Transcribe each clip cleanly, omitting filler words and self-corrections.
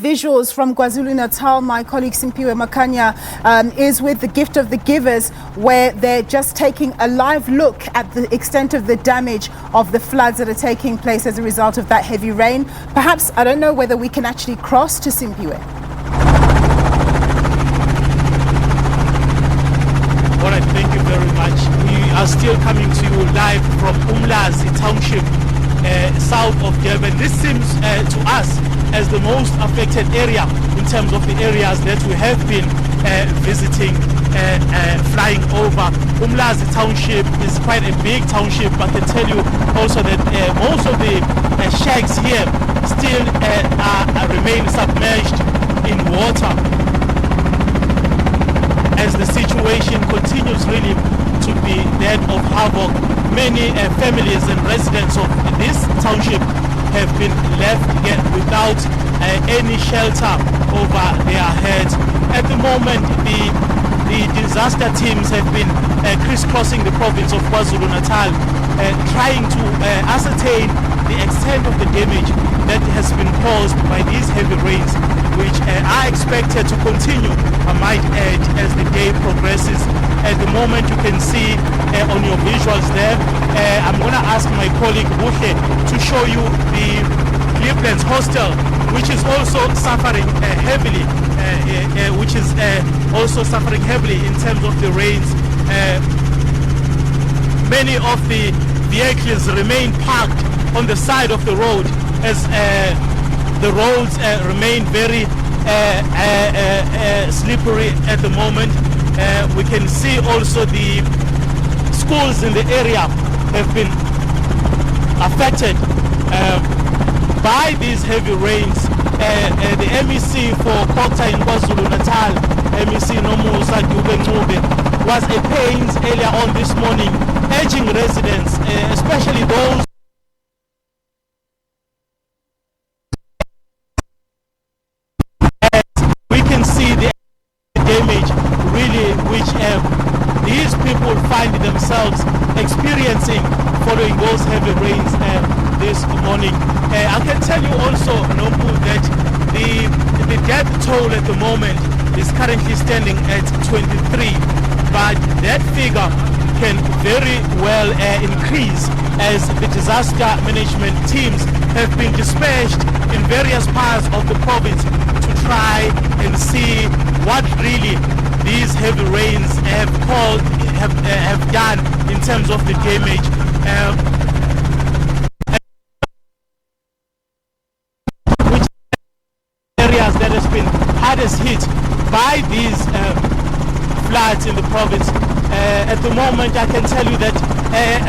visuals from KwaZulu-Natal. My colleague Simpiwe Makanya is with the Gift of the Givers, where they're just taking a live look at the extent of the damage of the floods that are taking place as a result of that heavy rain. Perhaps, I don't know whether we can actually cross to Simpiwe. All right, thank you very much. We are still coming to you live from Umlazi Township, south of Durban. This seems to us as the most affected area in terms of the areas that we have been visiting, flying over. Umlazi Township is quite a big township, but I can tell you also that most of the shacks here still remain submerged in water, as the situation continues really to be that of havoc. Many families and residents of this township have been left again without any shelter over their heads. At the moment, the disaster teams have been crisscrossing the province of KwaZulu-Natal, trying to ascertain the extent of the damage that has been caused by these heavy rains, which are expected to continue, I might add, as the day progresses. At the moment, you can see on your visuals there, I'm going to ask my colleague Buhle to show you the Cleveland's hostel, which is also suffering heavily, in terms of the rains. Many of the vehicles remain parked on the side of the road, as the roads remain very slippery at the moment. We can see also the schools in the area have been affected by these heavy rains. The MEC for Kota in KwaZulu-Natal, MEC Nomusa Dube, was at pains earlier on this morning, urging residents, especially those which these people find themselves experiencing following those heavy rains this morning. I can tell you also, Nompu, that the death toll at the moment is currently standing at 23, but that figure can very well increase as the disaster management teams have been dispatched in various parts of the province to try and see what really these heavy rains have done in terms of the damage. Which areas that has been hardest hit by these floods in the province. At the moment, I can tell you that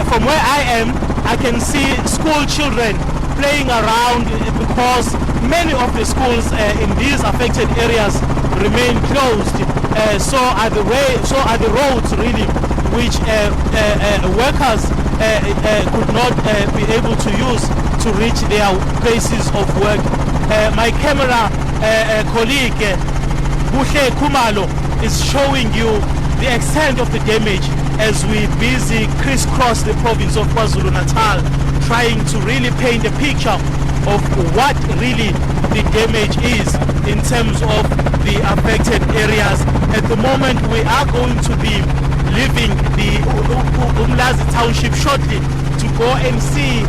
from where I am, I can see school children playing around, because many of the schools in these affected areas remain closed. So are the roads really, which workers could not be able to use to reach their places of work. My camera colleague Buhle Kumalo is showing you the extent of the damage as we busy crisscross the province of KwaZulu-Natal, trying to really paint a picture of what really the damage is in terms of the affected areas. At the moment, we are going to be leaving the Umlazi Township shortly to go and see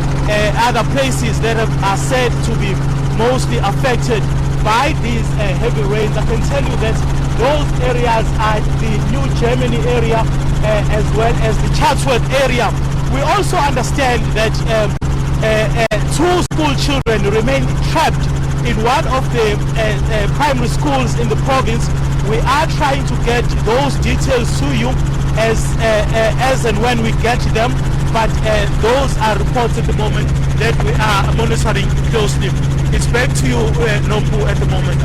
other places that are said to be mostly affected by these heavy rains. I can tell you that those areas are the New Germany area as well as the Chatsworth area. We also understand that two school children remain trapped in one of the primary schools in the province. We are trying to get those details to you as and when we get them, but those are reports at the moment that we are monitoring closely. It's back to you, Nompu, at the moment.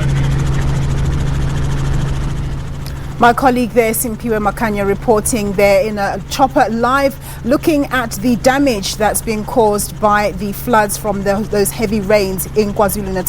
My colleague there, Simpiwe Makanya, reporting there in a chopper live, looking at the damage that's being caused by the floods from those heavy rains in KwaZulu-Natal.